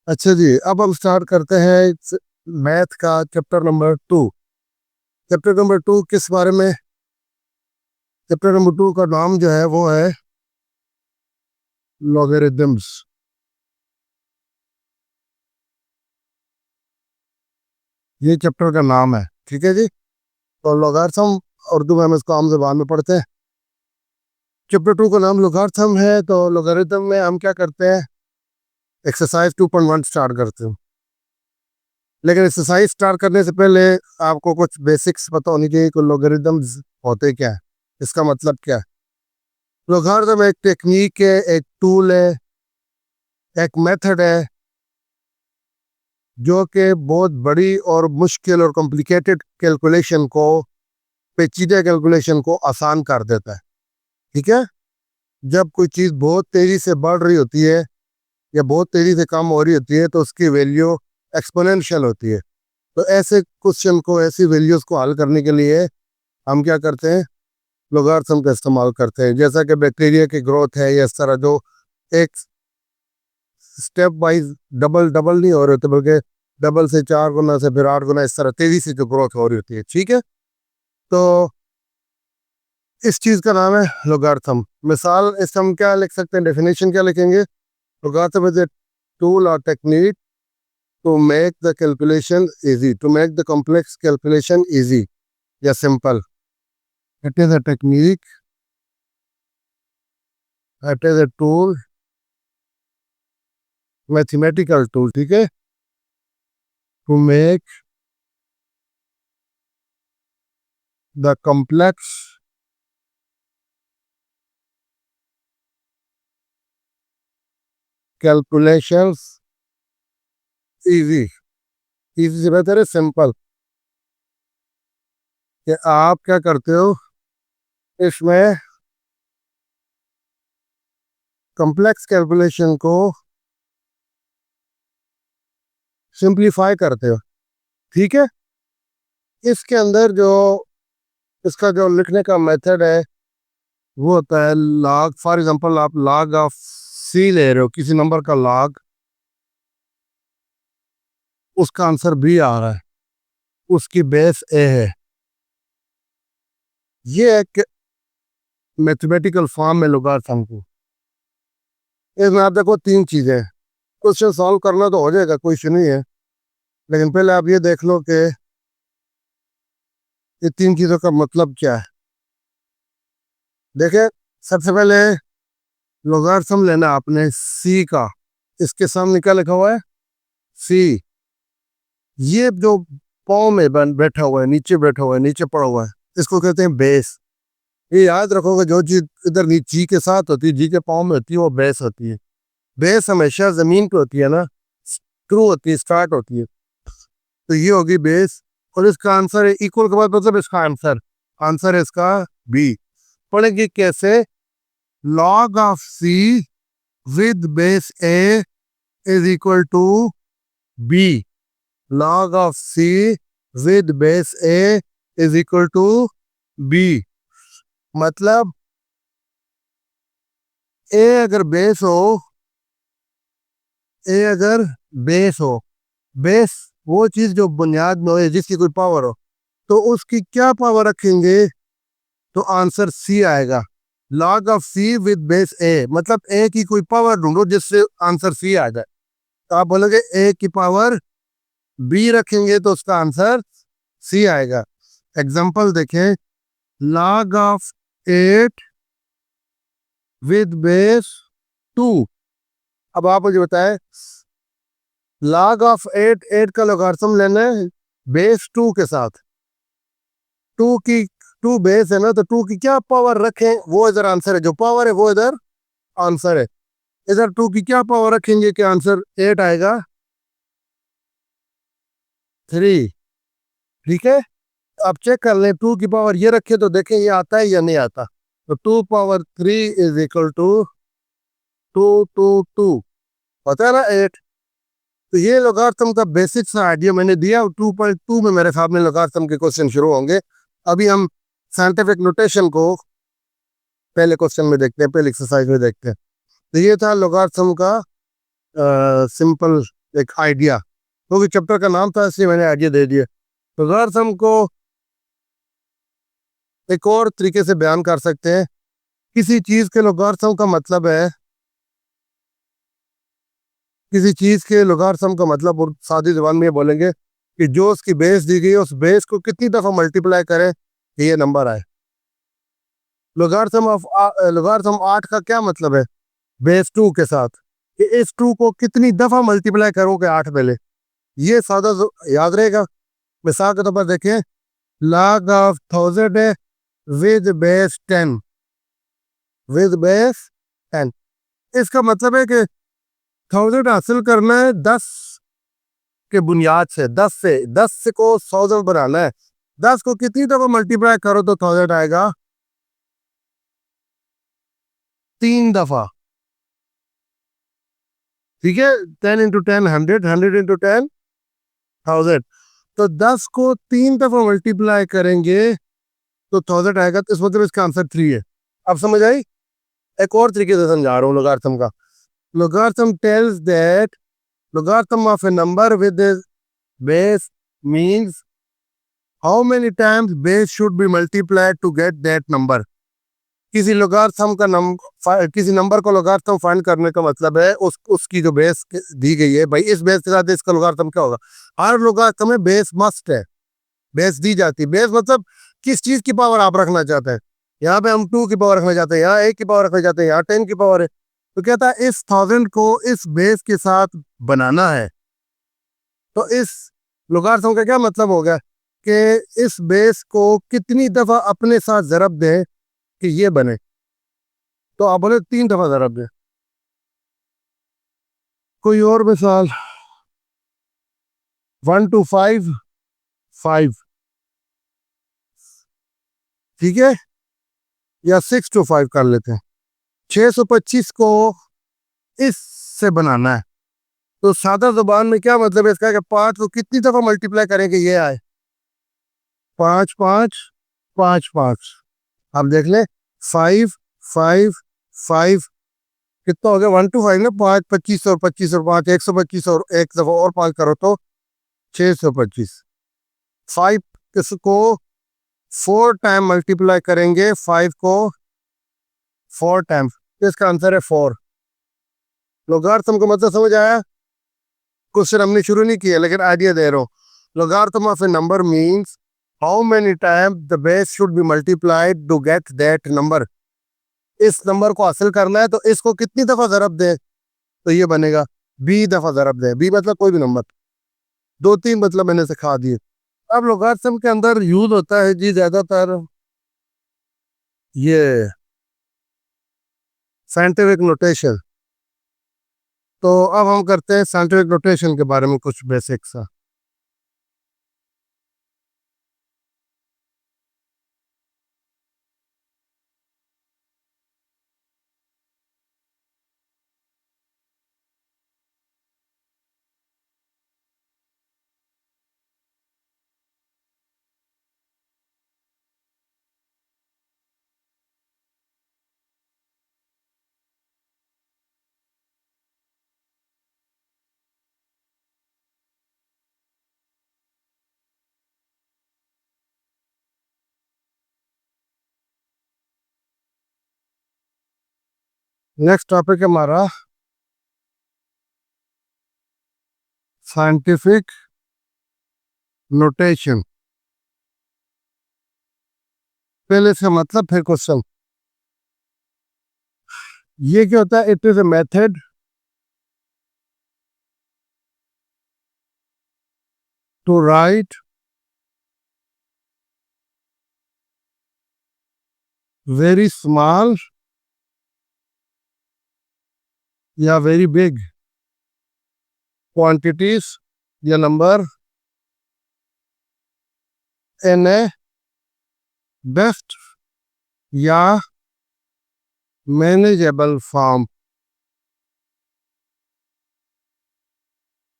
अच्छा जी, अब हम स्टार्ट करते हैं मैथ का चैप्टर नंबर 2। चैप्टर नंबर 2 किस बारे में? चैप्टर नंबर 2 का नाम जो है वो है लॉगरिदम्स। ये चैप्टर का नाम है, ठीक है जी। तो लॉगरिथम उर्दू में हम इसको आम ज़बान में पढ़ते हैं। चैप्टर 2 का नाम लॉगरिथम है, तो लॉगरिथम में हम क्या करते हैं? एक्सरसाइज 2.1 स्टार्ट करते हैं। लेकिन एक्सरसाइज स्टार्ट करने से पहले आपको कुछ बेसिक्स पता होनी चाहिए कि लॉगरिदम्स होते क्या है, इसका मतलब क्या है। लॉगरिथम एक टेक्निक है, एक टूल है, एक मेथड है जो कि बहुत बड़ी और मुश्किल और कॉम्प्लिकेटेड कैलकुलेशन को, पेचीदा कैलकुलेशन को आसान कर देता है। ठीक है। जब कोई चीज़ बहुत तेज़ी से बढ़ रही होती है या बहुत तेज़ी से कम हो रही होती है तो उसकी वैल्यू एक्सपोनेंशियल होती है। तो ऐसे क्वेश्चन को, ऐसी वैल्यूज़ को हल करने के लिए हम क्या करते हैं? लॉगरिथम का इस्तेमाल करते हैं। जैसा कि बैक्टीरिया की ग्रोथ है, या इस तरह जो एक स्टेप वाइज डबल डबल नहीं हो रहे होते, बल्कि डबल से 4 गुना से फिर 8 गुना, इस तरह तेजी से जो ग्रोथ हो रही होती है। ठीक है। तो इस चीज का नाम है लॉगरिथम। मिसाल इस हम क्या लिख सकते हैं, डेफिनेशन क्या लिखेंगे? लॉगरिथम इज ए टूल और technique to make the calculation easy, to make the complex calculation easy या simple. It is a technique, it is a tool, mathematical tool, ठीक है, to make the complex calculations easy. Easy से बेहतर है simple. कि आप क्या करते हो इसमें? कॉम्प्लेक्स कैलकुलेशन को सिंप्लीफाई करते हो। ठीक है। इसके अंदर जो इसका जो लिखने का मेथड है वो होता है लॉग। फॉर एग्जांपल, आप लॉग ऑफ सी ले रहे हो, किसी नंबर का लॉग, उसका आंसर बी आ रहा है, उसकी बेस ए है। ये एक मैथमेटिकल फॉर्म में लॉगरिथम को। इसमें आप देखो 3 चीजें। क्वेश्चन सॉल्व करना तो हो जाएगा, कोई इशू नहीं है, लेकिन पहले आप ये देख लो कि ये 3 चीजों का मतलब क्या है। देखे, सबसे पहले लॉगरिथम लेना आपने सी का। इसके सामने क्या लिखा हुआ है? सी। ये जो पाँव में बैठा हुआ है, नीचे बैठा हुआ है, नीचे पड़ा हुआ है, इसको कहते हैं बेस। ये याद रखोगे, जो चीज इधर जी के साथ होती है, जी के पाँव में होती है, वो बेस होती है। बेस हमेशा जमीन पे होती है ना, शुरू होती है, स्टार्ट होती है। तो ये होगी बेस। और इसका आंसर है इक्वल के बाद, मतलब इसका आंसर, आंसर है इसका बी। पढ़ेंगे कैसे? Log of C with base A is equal to B. log of c with base a is equal to b। मतलब a अगर बेस हो, a अगर बेस हो, बेस वो चीज जो बुनियाद में हो, जिसकी कोई पावर हो, तो उसकी क्या पावर रखेंगे तो आंसर सी आएगा। log of C with base A, मतलब ए की कोई पावर ढूंढो जिससे आंसर सी आ जाए। तो आप बोलोगे ए की पावर बी रखेंगे तो उसका आंसर सी आएगा। एग्जांपल देखें, log ऑफ 8 विद बेस 2। अब आप मुझे बताएं, log ऑफ 8, 8 का लोगारिथम लेना है बेस 2 के साथ। 2 की 2 बेस है ना, तो 2 की क्या पावर रखें वो इधर आंसर है, जो पावर है वो इधर आंसर है। इधर 2 की क्या पावर रखेंगे कि आंसर 8 आएगा? 3। ठीक है। आप चेक कर लें, 2 की पावर ये रखे तो देखें ये आता है या नहीं आता। तो 2 पावर 3 इज इक्वल टू 2 होता है ना 8। तो ये लोगारिथम का बेसिक सा आइडिया मैंने दिया। 2.2 में मेरे सामने लोगारिथम के क्वेश्चन शुरू होंगे। अभी हम साइंटिफिक नोटेशन को पहले क्वेश्चन में देखते हैं, पहले एक्सरसाइज में देखते हैं। तो ये था लोगारिथम का सिंपल एक आइडिया, क्योंकि चैप्टर का नाम था इसलिए मैंने आइडिया दे दिया। लोगारिथम को एक और तरीके से बयान कर सकते हैं। किसी चीज के लोगारिथम का मतलब है, किसी चीज के लोगारिथम का मतलब और सादी जुबान में ये बोलेंगे कि जो उसकी बेस दी गई है उस बेस को कितनी दफा मल्टीप्लाई करें कि ये नंबर आए। लोगारिथम 8 का क्या मतलब है? बेस 2 के साथ कि इस 2 को कितनी दफा मल्टीप्लाई करोगे 8 पहले, ये याद रहेगा। मिसाल के तौर पर देखें, log ऑफ 1000 है विद बेस 10, विद बेस 10। इसका मतलब है कि 1000 हासिल करना है 10 के बुनियाद से, 10 से को 1000 बनाना है। 10 को कितनी दफा मल्टीप्लाई करो तो 1000 आएगा? 3 दफा। ठीक है, 10 इंटू 10 100, 100 इंटू 10 1000। तो 10 को 3 दफा मल्टीप्लाई करेंगे तो 1000 आएगा। तो इस मतलब इसका आंसर 3 है। अब समझ आई? एक और तरीके से समझा रहा हूँ लोगारिथम का। Logarithm tells that logarithm of a number with a base means how many times base should be multiplied to get that number। किसी लोगारिथम का किसी नंबर को लोगारिथम फाइंड करने का मतलब है उसकी जो बेस दी गई है, भाई इस बेस के साथ इसका लोगारिथम क्या होगा। हर लोगारिथम में बेस मस्ट है, बेस दी जाती है। बेस मतलब किस चीज की पावर आप रखना चाहते हैं। यहाँ पे हम 2 की पावर रखना चाहते हैं, यहाँ 1 की पावर रखना चाहते हैं, यहाँ 10 की पावर है। तो कहता है इस 1000 को इस बेस के साथ बनाना है। तो इस लोगारिथम का क्या मतलब होगा कि इस बेस को कितनी दफा अपने साथ ज़रब दें कि ये बने। तो आप बोले 3 दफा ज़रब दें। कोई और मिसाल, 1 to 5 5, ठीक है, या 6 to 5 कर लेते हैं। 625 को इससे बनाना है। तो सादा जुबान में क्या मतलब है इसका कि 5 को कितनी दफा मल्टीप्लाई करेंगे ये आए? 5 5 5 5। आप देख ले, 5 5 5 कितना हो गया? 1 to 5 ना, 5 25 और 25 और 5 125 और एक दफा और 5 करो तो 625। 5 किसको 4 टाइम मल्टीप्लाई करेंगे, 5 को 4 टाइम, तो इसका आंसर है 4। लोगारिथम का मतलब समझ आया? क्वेश्चन हमने शुरू नहीं किया लेकिन आइडिया दे रहा हूँ। Logarithm of a number means how many time the base should be multiplied to get that number. इस नंबर को हासिल करना है तो इसको कितनी दफा ज़रब दें तो ये बनेगा। 20 दफा ज़रब दें, 20 मतलब कोई भी नंबर। 2-3 मतलब मैंने सिखा दिए। अब लोगारिथम के अंदर यूज होता है जी ज्यादातर ये साइंटिफिक नोटेशन। तो अब हम करते हैं साइंटिफिक नोटेशन के बारे में कुछ बेसिक सा। नेक्स्ट टॉपिक है हमारा साइंटिफिक नोटेशन। पहले इसका मतलब फिर क्वेश्चन। ये क्या होता है? It is a method to write very small या वेरी बिग क्वांटिटीज या नंबर इन ए बेस्ट या मैनेजेबल फॉर्म।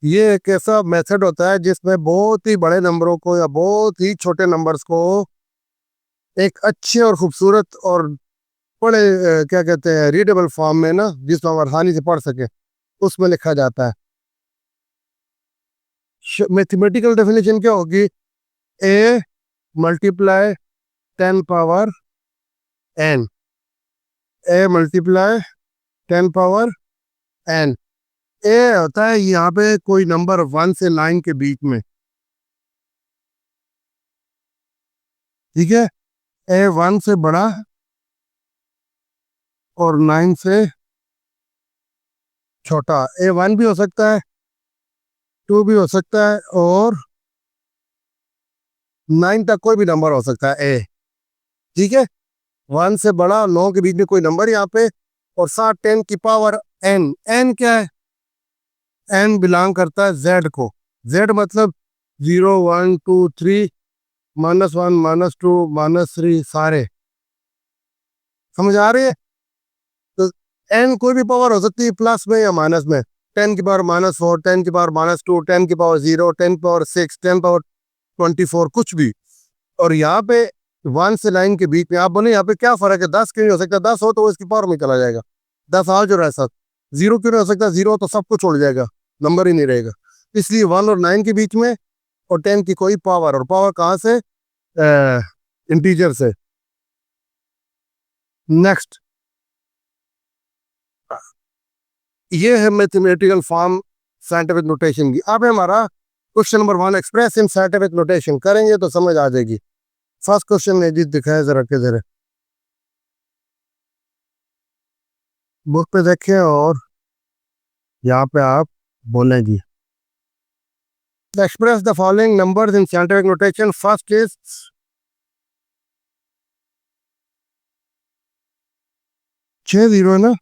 ये एक ऐसा मेथड होता है जिसमें बहुत ही बड़े नंबरों को या बहुत ही छोटे नंबर्स को एक अच्छे और खूबसूरत और बड़े क्या कहते हैं रीडेबल फॉर्म में ना, जिसमें हम आसानी से पढ़ सके, उसमें लिखा जाता है। मैथमेटिकल डेफिनेशन क्या होगी? A multiply 10 power n, A multiply 10 power n। ए होता है यहाँ पे कोई नंबर 1 से 9 के बीच में, ठीक है। ए 1 से बड़ा और 9 से छोटा। ए 1 भी हो सकता है, 2 भी हो सकता है, और 9 तक कोई भी नंबर हो सकता है ए, ठीक है। 1 से बड़ा 9 के बीच में कोई नंबर यहाँ पे, और साथ 10 की पावर n। n क्या है? n बिलोंग करता है z को। z मतलब 0 1 2 3 -1 -2 -3 सारे, समझ आ रही है? तो n कोई भी पावर हो सकती है, प्लस में या माइनस में। 10 की पावर -4, 10 की पावर -2, 10 की पावर 0, 10 पावर 6, 10 पावर 24, कुछ भी। और यहाँ पे 1 से 9 के बीच में आप बोले यहाँ पे क्या फर्क है? 10 क्यों नहीं हो सकता? 10 हो तो वो इसकी पावर में चला जाएगा, 10 आ जो रहा है सब। 0 क्यों नहीं हो सकता? 0 तो सब कुछ छोड़ जाएगा, नंबर ही नहीं रहेगा। इसलिए 1 और 9 के बीच में, और 10 की कोई पावर, और पावर कहाँ से? इंटीजर से। नेक्स्ट, ये है मैथमेटिकल फॉर्म साइंटिफिक नोटेशन की। अब हमारा question number 1 express in scientific notation करेंगे तो समझ आ जाएगी। फर्स्ट क्वेश्चन ने जी दिखाया जरा के जरा बुक पे देखें, और यहाँ पे आप बोलें जी। Express the following numbers in scientific notation. First is 6 0 है ना,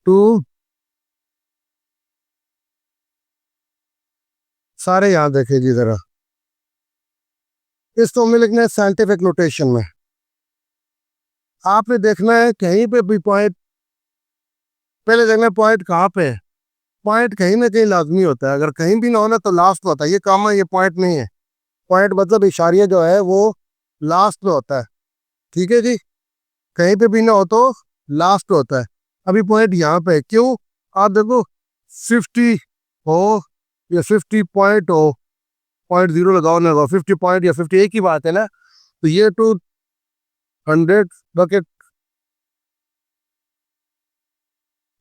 2 सारे यहाँ देखे जी जरा। इसको हमें लिखना है साइंटिफिक नोटेशन में। आपने देखना है कहीं पे भी पॉइंट, पहले देखना है पॉइंट कहाँ पे है। पॉइंट कहीं ना कहीं लाजमी होता है, अगर कहीं भी ना होना तो लास्ट में होता है। ये काम है, ये पॉइंट नहीं है। पॉइंट मतलब इशारिया जो है वो लास्ट में होता है, ठीक है जी। कहीं पे भी ना हो तो लास्ट में होता है। अभी पॉइंट यहाँ पे है, क्यों? आप देखो 50 हो या 50 पॉइंट हो, पॉइंट 0 लगाओ ना लगाओ, 50 पॉइंट या 50 एक ही बात है ना। तो ये 200 बकेट,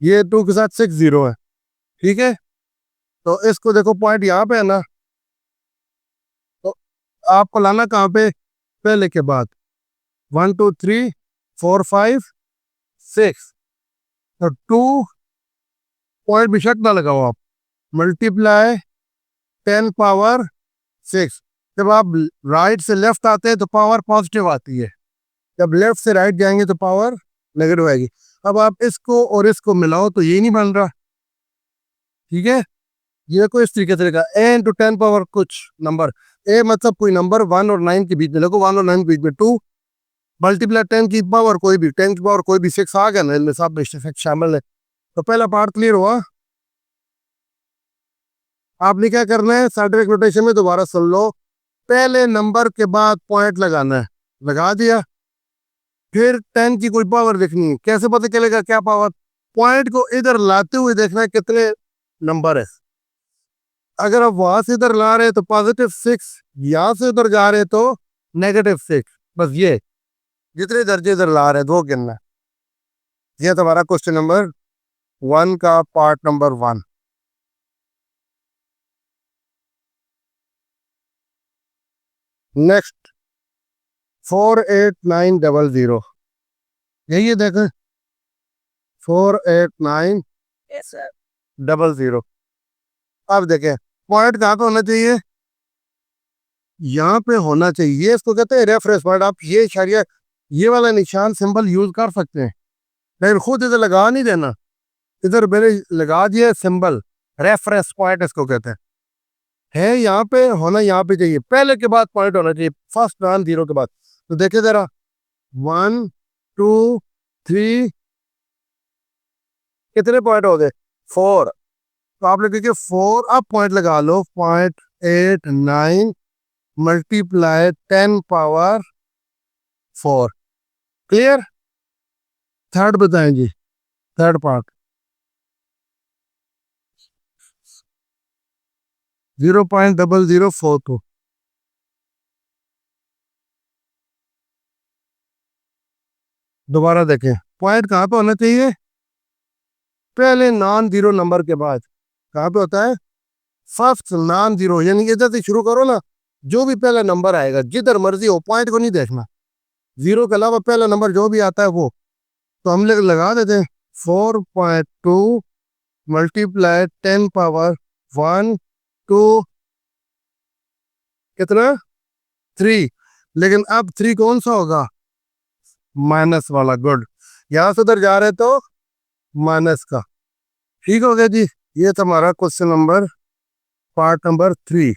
ये 2 के साथ 6 0 है, ठीक है। तो इसको देखो पॉइंट यहाँ पे है ना, तो आपको लाना कहाँ पे? पहले के बाद 1 2 3 4 5 6, तो 2 पॉइंट बेशक ना लगाओ आप, मल्टीप्लाई 10 पावर 6। जब आप राइट से लेफ्ट आते हैं तो पावर पॉजिटिव आती है, जब लेफ्ट से राइट जाएंगे तो पावर नेगेटिव आएगी। अब आप इसको और इसको मिलाओ तो ये नहीं बन रहा, ठीक है। ये को इस तरीके से लिखा ए इंटू 10 पावर कुछ नंबर। ए मतलब कोई नंबर 1 और 9 के बीच में, देखो 1 और 9 के बीच में 2 मल्टीप्लाई 10 की पावर कोई भी, 10 की पावर कोई भी 6 आ गया ना, इनमें सब इफेक्ट शामिल है। तो पहला पार्ट क्लियर हुआ। आपने क्या करना है, साइंटिफिक नोटेशन में दोबारा सुन लो। पहले नंबर के बाद पॉइंट लगाना है, लगा दिया। फिर 10 की कोई पावर देखनी है, कैसे पता चलेगा क्या पावर? पॉइंट को इधर लाते हुए देखना है कितने नंबर है। अगर आप वहां से इधर ला रहे हैं तो +6, यहां से उधर जा रहे हैं तो -6। बस ये जितने दर्जे इधर ला रहे हैं दो गिनना है। ये तुम्हारा क्वेश्चन नंबर 1 का पार्ट नंबर 1। नेक्स्ट 48900, यही है देखें 48900। अब देखें पॉइंट कहाँ पे होना चाहिए? यहाँ पे होना चाहिए। इसको कहते हैं रेफरेंस पॉइंट। आप ये इशारिया, ये वाला निशान सिंबल यूज कर सकते हैं, लेकिन खुद इधर लगा नहीं देना। इधर मैंने लगा दिया सिंबल, रेफरेंस पॉइंट इसको कहते हैं। है यहाँ पे होना, यहाँ पे चाहिए, पहले के बाद पॉइंट होना चाहिए, फर्स्ट वन 0 के बाद। तो देखिए जरा 1 2 3 कितने पॉइंट हो गए? 4। तो आप लोग देखिए 4, अब पॉइंट लगा लो, 0.89 मल्टीप्लाई 10 पावर 4। क्लियर? थर्ड बताएं जी, थर्ड पार्ट। 0.0042। दोबारा देखें, पॉइंट कहाँ पे होना चाहिए? पहले नॉन जीरो नंबर के बाद। कहाँ पे होता है? फर्स्ट नॉन जीरो, यानी इधर से शुरू करो ना, जो भी पहला नंबर आएगा जिधर मर्जी हो, पॉइंट को नहीं देखना, जीरो के अलावा पहला नंबर जो भी आता है वो। तो हम लोग लगा देते हैं 4.2 मल्टीप्लाई 10 पावर 1 टू कितना 3। लेकिन अब 3 कौन सा होगा? माइनस वाला। गुड, यहां से उधर जा रहे तो माइनस का। ठीक हो गया जी। ये था हमारा question number, part number 3।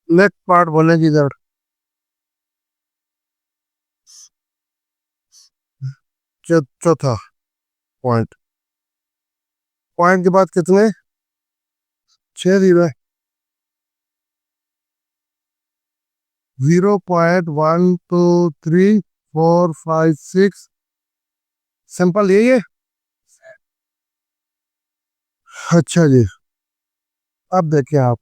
Next part बोले जी इधर। चौथा पॉइंट। पॉइंट के बाद कितने? 6 जीरो। 0.12345 सिंपल यही है। अच्छा जी, अब देखिए आप,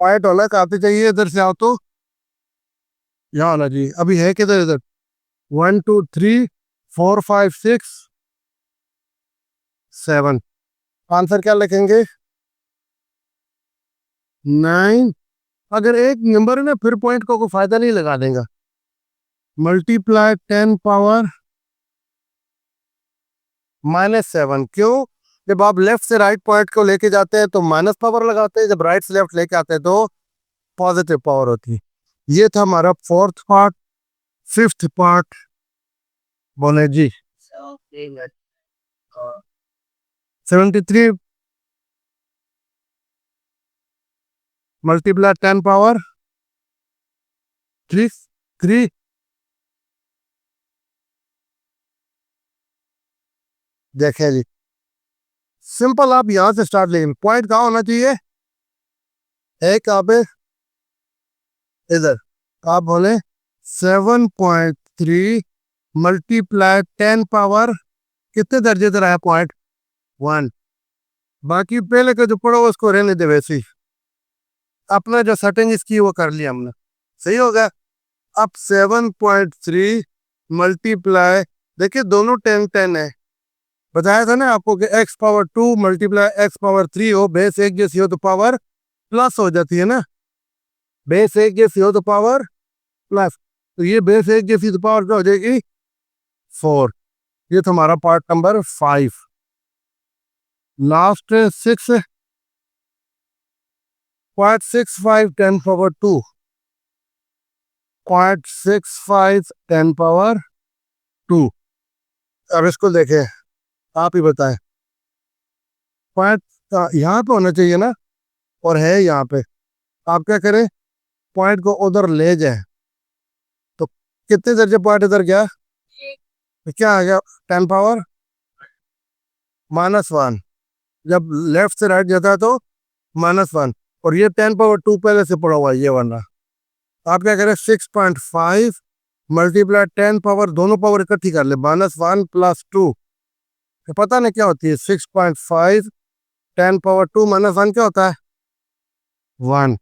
पॉइंट होना काफी चाहिए। इधर से आओ तो यहाँ आना जी। अभी है किधर? इधर 1 2 3 4 5 6 7। आंसर क्या लिखेंगे? 9। अगर एक नंबर है ना, फिर पॉइंट को कोई फायदा नहीं लगा देगा। Multiply 10 power -7। क्यों? जब आप लेफ्ट से राइट पॉइंट को लेके जाते हैं तो माइनस पावर लगाते हैं, जब राइट से लेफ्ट लेके आते हैं तो पॉजिटिव पावर होती है। ये था हमारा फोर्थ पार्ट। फिफ्थ पार्ट बोले जी। 73 मल्टीप्लाई 10 पावर 3। देखें जी, सिंपल। आप यहां से स्टार्ट लेंगे, पॉइंट कहाँ होना चाहिए? एक आप इधर, आप बोले 7.3 मल्टीप्लाई 10 पावर कितने दर्जे इधर आया? पॉइंट 1। बाकी पहले का जो पढ़ा हुआ उसको रहने दे वैसे ही। अपना जो सेटिंग इसकी वो कर लिया हमने, सही होगा। अब 7.3 मल्टीप्लाई, देखिए दोनों 10 10 है। बताया था ना आपको कि x⁻2 मल्टीप्लाई x⁻3 हो, बेस एक जैसी हो तो पावर प्लस हो जाती है ना। बेस एक जैसी हो तो पावर प्लस, तो ये बेस एक जैसी तो पावर क्या हो जाएगी? 4। ये तो हमारा part number 5। Last 6.65 10 power 2। 0.65 10 power 2। अब इसको देखें, आप ही बताएं। पॉइंट यहाँ पे होना चाहिए ना, और है यहाँ पे। आप क्या करें? पॉइंट को उधर ले जाए तो कितने दर्जे पॉइंट इधर गया? तो क्या आ गया? 10 पावर -1। जब लेफ्ट से राइट जाता है तो -1। और ये 10 पावर 2 पहले से पड़ा हुआ है, ये वाला। आप क्या करें? 6.5 मल्टीप्लाई 10 पावर, दोनों पावर इकट्ठी कर ले, -1 +2। पता नहीं क्या होती है? 6.5 10 पावर 2 -1 क्या होता है? 1।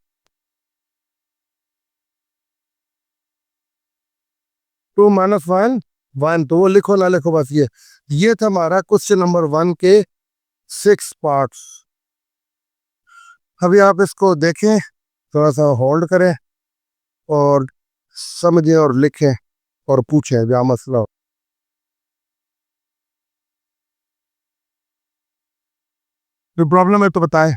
2 -1 1। तो वो लिखो ना लिखो बस। ये था हमारा क्वेश्चन नंबर 1 के 6 पार्ट्स। अभी आप इसको देखें, थोड़ा सा होल्ड करें और समझें और लिखें और पूछें क्या मसला हो। कोई प्रॉब्लम है तो बताएं।